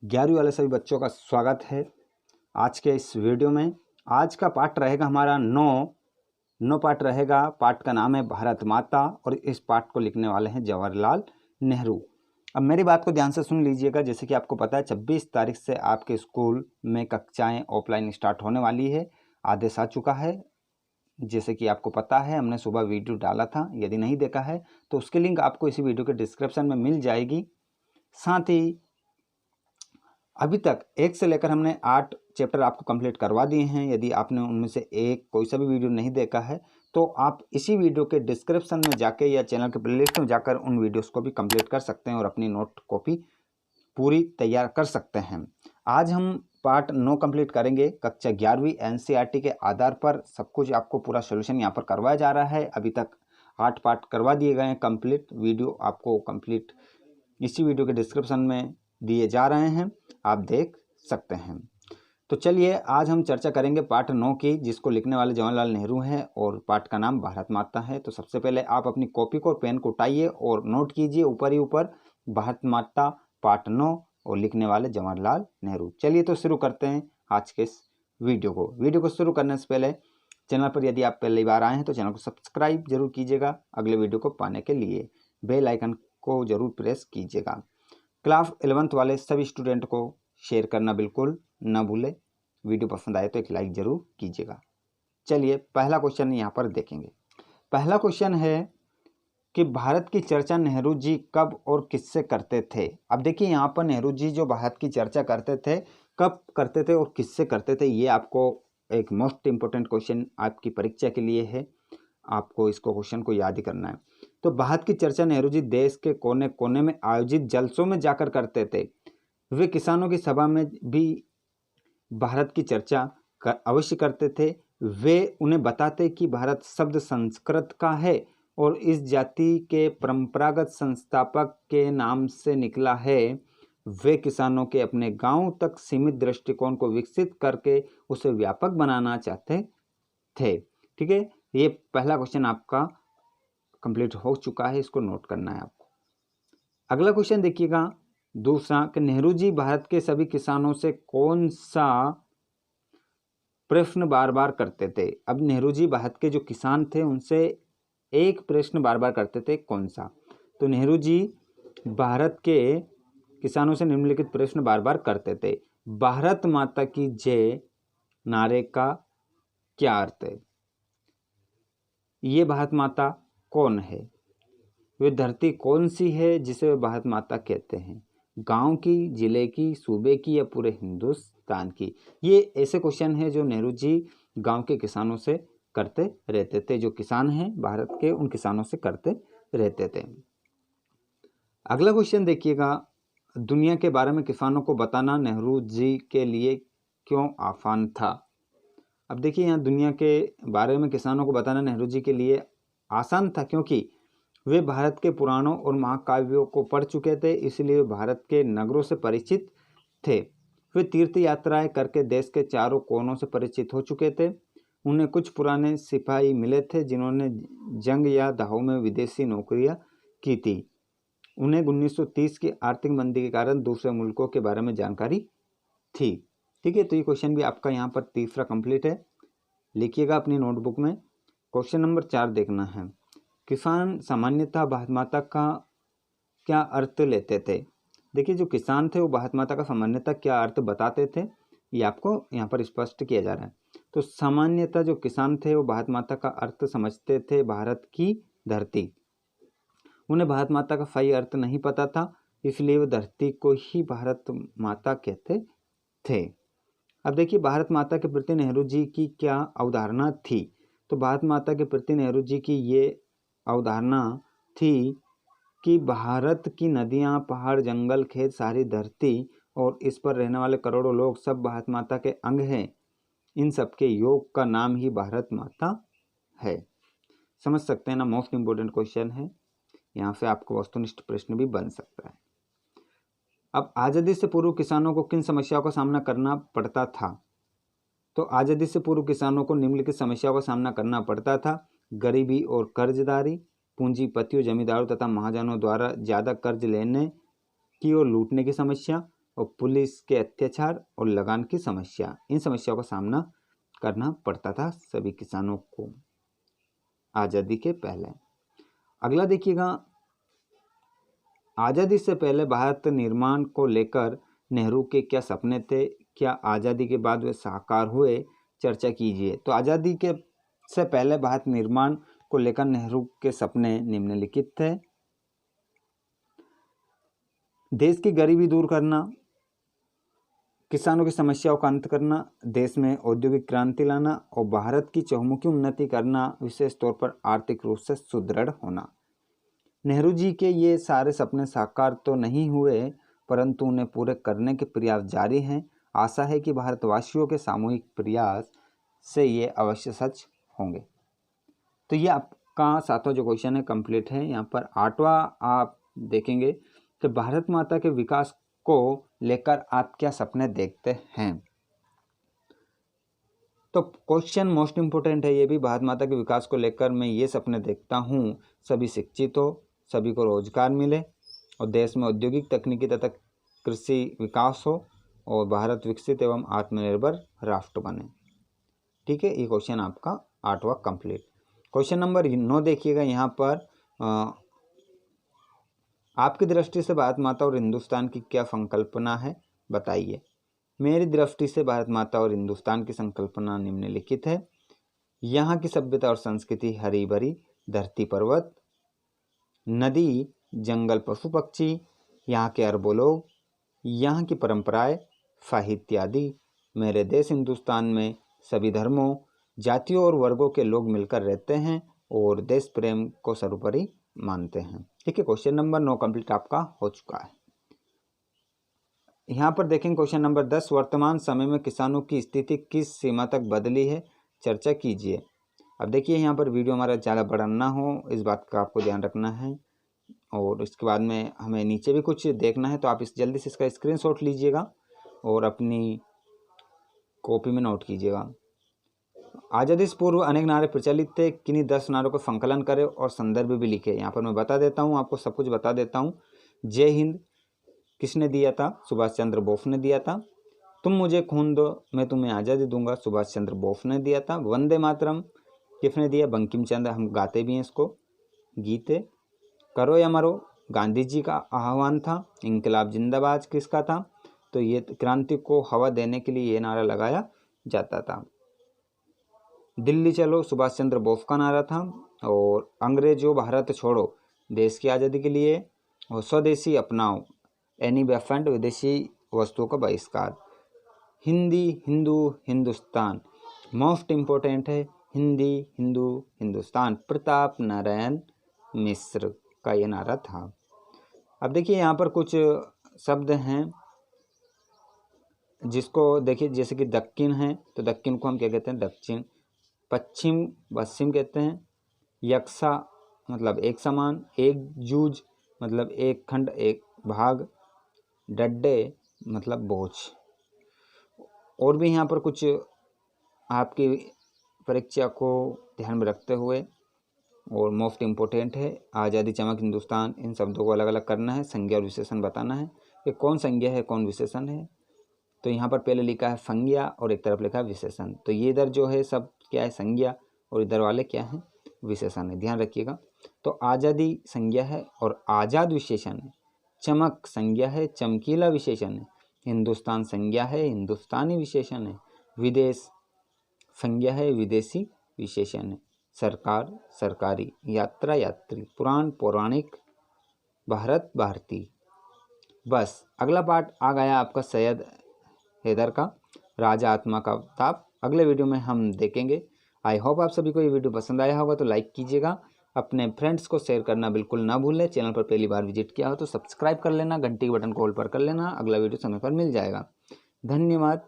11वीं वाले सभी बच्चों का स्वागत है आज के इस वीडियो में। आज का पाठ रहेगा हमारा नौ पाठ रहेगा। पाठ का नाम है भारत माता और इस पाठ को लिखने वाले हैं जवाहरलाल नेहरू। अब मेरी बात को ध्यान से सुन लीजिएगा। जैसे कि आपको पता है 26 तारीख से आपके स्कूल में कक्षाएं ऑफलाइन स्टार्ट होने वाली है। आदेश आ चुका है। जैसे कि आपको पता है हमने सुबह वीडियो डाला था, यदि नहीं देखा है तो उसकी लिंक आपको इसी वीडियो के डिस्क्रिप्शन में मिल जाएगी। साथ ही अभी तक 1 से लेकर हमने 8 चैप्टर आपको कंप्लीट करवा दिए हैं। यदि आपने उनमें से कोई सा भी वीडियो नहीं देखा है तो आप इसी वीडियो के डिस्क्रिप्शन में जाके या चैनल के प्लेलिस्ट में जाकर उन वीडियोस को भी कंप्लीट कर सकते हैं और अपनी नोट कॉपी पूरी तैयार कर सकते हैं। आज हम पार्ट 9 कंप्लीट करेंगे। कक्षा 11वीं एनसीईआरटी के आधार पर सब कुछ आपको पूरा सोल्यूशन यहाँ पर करवाया जा रहा है। अभी तक 8 पार्ट करवा दिए गए हैं कंप्लीट। वीडियो आपको कंप्लीट इसी वीडियो के डिस्क्रिप्शन में दिए जा रहे हैं, आप देख सकते हैं। तो चलिए आज हम चर्चा करेंगे पाठ 9 की, जिसको लिखने वाले जवाहरलाल नेहरू हैं और पाठ का नाम भारत माता है। तो सबसे पहले आप अपनी कॉपी को और पेन को उठाइए और नोट कीजिए ऊपर ही ऊपर भारत माता पाठ 9 और लिखने वाले जवाहरलाल नेहरू। चलिए तो शुरू करते हैं आज के इस वीडियो को शुरू करने से पहले चैनल पर यदि आप पहली बार आए हैं तो चैनल को सब्सक्राइब जरूर कीजिएगा। अगले वीडियो को पाने के लिए बेल आइकन को जरूर प्रेस कीजिएगा। क्लास 11th वाले सभी स्टूडेंट को शेयर करना बिल्कुल न भूलें। वीडियो पसंद आए तो एक लाइक जरूर कीजिएगा। चलिए पहला क्वेश्चन यहाँ पर देखेंगे। पहला क्वेश्चन है कि भारत की चर्चा नेहरू जी कब और किससे करते थे। अब देखिए यहाँ पर नेहरू जी जो भारत की चर्चा करते थे, कब करते थे और किससे करते थे, ये आपको एक मोस्ट इम्पोर्टेंट क्वेश्चन आपकी परीक्षा के लिए है। आपको इसको क्वेश्चन को याद ही करना है। तो भारत की चर्चा नेहरू जी देश के कोने कोने में आयोजित जलसों में जाकर करते थे। वे किसानों की सभा में भी भारत की चर्चा अवश्य करते थे। वे उन्हें बताते कि भारत शब्द संस्कृत का है और इस जाति के परंपरागत संस्थापक के नाम से निकला है। वे किसानों के अपने गांव तक सीमित दृष्टिकोण को विकसित करके उसे व्यापक बनाना चाहते थे। ठीक है, ये पहला क्वेश्चन आपका कंप्लीट हो चुका है, इसको नोट करना है आपको। अगला क्वेश्चन देखिएगा दूसरा कि नेहरू जी भारत के सभी किसानों से कौन सा प्रश्न बार बार करते थे। अब नेहरू जी भारत के जो किसान थे उनसे एक प्रश्न बार बार करते थे, कौन सा। तो नेहरू जी भारत के किसानों से निम्नलिखित प्रश्न बार बार करते थे। भारत माता की जय नारे का क्या अर्थ है। ये भारत माता कौन है। वे धरती कौन सी है जिसे वे भारत माता कहते हैं। गांव की, जिले की, सूबे की या पूरे हिंदुस्तान की। ये ऐसे क्वेश्चन है जो नेहरू जी गांव के किसानों से करते रहते थे। जो किसान हैं भारत के, उन किसानों से करते रहते थे। अगला क्वेश्चन देखिएगा, दुनिया के बारे में किसानों को बताना नेहरू जी के लिए क्यों आसान था। अब देखिए यहाँ दुनिया के बारे में किसानों को बताना नेहरू जी के लिए आसान था, क्योंकि वे भारत के पुराणों और महाकाव्यों को पढ़ चुके थे, इसलिए भारत के नगरों से परिचित थे। वे तीर्थ यात्राएं करके देश के चारों कोनों से परिचित हो चुके थे। उन्हें कुछ पुराने सिपाही मिले थे जिन्होंने जंग या दाहों में विदेशी नौकरियां की थी। उन्हें 1930 की आर्थिक मंदी के कारण दूसरे मुल्कों के बारे में जानकारी थी। ठीक है, तो ये क्वेश्चन भी आपका यहाँ पर तीसरा कंप्लीट है। लिखिएगा अपनी नोटबुक में। क्वेश्चन नंबर 4 देखना है। किसान सामान्यतः भारत माता का क्या अर्थ लेते थे। देखिए जो किसान थे वो भारत माता का सामान्यतः क्या अर्थ बताते थे, ये आपको यहाँ पर स्पष्ट किया जा रहा है। तो सामान्यतः जो किसान थे वो भारत माता का अर्थ समझते थे भारत की धरती। उन्हें भारत माता का सही अर्थ नहीं पता था, इसलिए वो धरती को ही भारत माता कहते थे। अब देखिए भारत माता के प्रति नेहरू जी की क्या अवधारणा थी। तो भारत माता के प्रति नेहरू जी की ये अवधारणा थी कि भारत की नदियाँ, पहाड़, जंगल, खेत, सारी धरती और इस पर रहने वाले करोड़ों लोग सब भारत माता के अंग हैं। इन सब के योग का नाम ही भारत माता है। समझ सकते हैं ना, मोस्ट इम्पोर्टेंट क्वेश्चन है। यहाँ से आपको वस्तुनिष्ठ प्रश्न भी बन सकता है। अब आज़ादी से पूर्व किसानों को किन समस्याओं का सामना करना पड़ता था। तो आज़ादी से पूर्व किसानों को निम्नलिखित समस्याओं का सामना करना पड़ता था। गरीबी और कर्जदारी, पूंजीपतियों, जमींदारों तथा महाजनों द्वारा ज़्यादा कर्ज लेने की और लूटने की समस्या, और पुलिस के अत्याचार और लगान की समस्या, इन समस्याओं का सामना करना पड़ता था सभी किसानों को आज़ादी के पहले। अगला देखिएगा, आज़ादी से पहले भारत निर्माण को लेकर नेहरू के क्या सपने थे, क्या आज़ादी के बाद वे साकार हुए, चर्चा कीजिए। तो आज़ादी के से पहले भारत निर्माण को लेकर नेहरू के सपने निम्नलिखित थे। देश की गरीबी दूर करना, किसानों की समस्याओं का अंत करना, देश में औद्योगिक क्रांति लाना और भारत की चहुमुखी उन्नति करना, विशेष तौर पर आर्थिक रूप से सुदृढ़ होना। नेहरू जी के ये सारे सपने साकार तो नहीं हुए, परंतु उन्हें पूरे करने के प्रयास जारी हैं। आशा है कि भारतवासियों के सामूहिक प्रयास से ये अवश्य सच होंगे। तो ये आपका 7वां जो क्वेश्चन है कंप्लीट है। यहाँ पर 8वां आप देखेंगे कि भारत माता के विकास को लेकर आप क्या सपने देखते हैं। तो क्वेश्चन मोस्ट इम्पोर्टेंट है ये भी, भारत माता के विकास को लेकर मैं ये सपने देखता हूँ, सभी शिक्षित हो, सभी को रोजगार मिले और देश में औद्योगिक तकनीकी तथा कृषि विकास हो और भारत विकसित एवं आत्मनिर्भर राष्ट्र बने। ठीक है, ये क्वेश्चन आपका 8वां कंप्लीट। क्वेश्चन नंबर 9 देखिएगा। यहाँ पर आपकी दृष्टि से भारत माता और हिंदुस्तान की क्या संकल्पना है, बताइए। मेरी दृष्टि से भारत माता और हिंदुस्तान की संकल्पना निम्नलिखित है। यहाँ की सभ्यता और संस्कृति हरी भरी धरती पर्वत नदी जंगल पशु पक्षी, यहाँ के अरबों लोग, यहाँ की परंपराएं साहित्य आदि। मेरे देश हिंदुस्तान में सभी धर्मों जातियों और वर्गों के लोग मिलकर रहते हैं और देश प्रेम को सर्वोपरि मानते हैं। ठीक है, क्वेश्चन नंबर 9 कंप्लीट आपका हो चुका है। यहाँ पर देखेंगे क्वेश्चन नंबर 10, वर्तमान समय में किसानों की स्थिति किस सीमा तक बदली है, चर्चा कीजिए। अब देखिए, यहाँ पर वीडियो हमारा ज़्यादा बड़ा ना हो, इस बात का आपको ध्यान रखना है और इसके बाद में हमें नीचे भी कुछ देखना है, तो आप जल्दी से इसका स्क्रीनशॉट लीजिएगा और अपनी कॉपी में नोट कीजिएगा। आज़ादी से पूर्व अनेक नारे प्रचलित थे, किन्हीं 10 नारों को संकलन करें और संदर्भ भी लिखे। यहाँ पर मैं बता देता हूँ, आपको सब कुछ बता देता हूँ। जय हिंद किसने दिया था, सुभाष चंद्र बोस ने दिया था। तुम मुझे खून दो मैं तुम्हें आज़ादी दूंगा, सुभाष चंद्र बोस ने दिया था। वंदे मातरम किसने दिया, बंकिम चंद्र, हम गाते भी हैं इसको गीत है। करो या मरो गांधी जी का आह्वान था। इंकलाब जिंदाबाद किसका था, तो ये क्रांति को हवा देने के लिए ये नारा लगाया जाता था। दिल्ली चलो सुभाष चंद्र बोस का नारा था। और अंग्रेजों भारत छोड़ो देश की आज़ादी के लिए। और स्वदेशी अपनाओ एनी बेफेंड विदेशी वस्तुओं का बहिष्कार। हिंदी हिंदू हिंदुस्तान मोस्ट इम्पोर्टेंट है, हिंदी हिंदू हिंदुस्तान, प्रताप नारायण मिश्र का ये नारा था। अब देखिए यहाँ पर कुछ शब्द हैं जिसको देखिए, जैसे कि दक्षिण है तो दक्षिण को हम क्या कहते हैं, दक्षिण। पश्चिम पश्चिम कहते हैं। यक्षा मतलब एक समान। एक जूझ मतलब एक खंड एक भाग। डड्डे मतलब बोझ। और भी यहाँ पर कुछ आपकी परीक्षा को ध्यान में रखते हुए और मोस्ट इम्पोर्टेंट है, आज़ादी चमक हिंदुस्तान, इन शब्दों को अलग अलग करना है, संज्ञा और विशेषण बताना है कि कौन संज्ञा है कौन विशेषण है। तो यहाँ पर पहले लिखा है संज्ञा और एक तरफ लिखा है विशेषण, तो ये इधर जो है सब क्या है संज्ञा और इधर वाले क्या है विशेषण है, ध्यान रखिएगा। तो आज़ादी संज्ञा है और आज़ाद विशेषण है। चमक संज्ञा है, चमकीला विशेषण है। हिंदुस्तान संज्ञा है, हिंदुस्तानी विशेषण है। विदेश संज्ञा है, विदेशी विशेषण है। सरकार सरकारी। यात्रा यात्री। पुराण पौराणिक। भारत भारती। बस अगला पार्ट आ गया आपका सैयद हैदर का राजा आत्मा का ताप, अगले वीडियो में हम देखेंगे। आई होप आप सभी को ये वीडियो पसंद आया होगा, तो लाइक कीजिएगा, अपने फ्रेंड्स को शेयर करना बिल्कुल ना भूलें। चैनल पर पहली बार विजिट किया हो तो सब्सक्राइब कर लेना, घंटी के बटन को ऑल पर कर लेना, अगला वीडियो समय पर मिल जाएगा। धन्यवाद।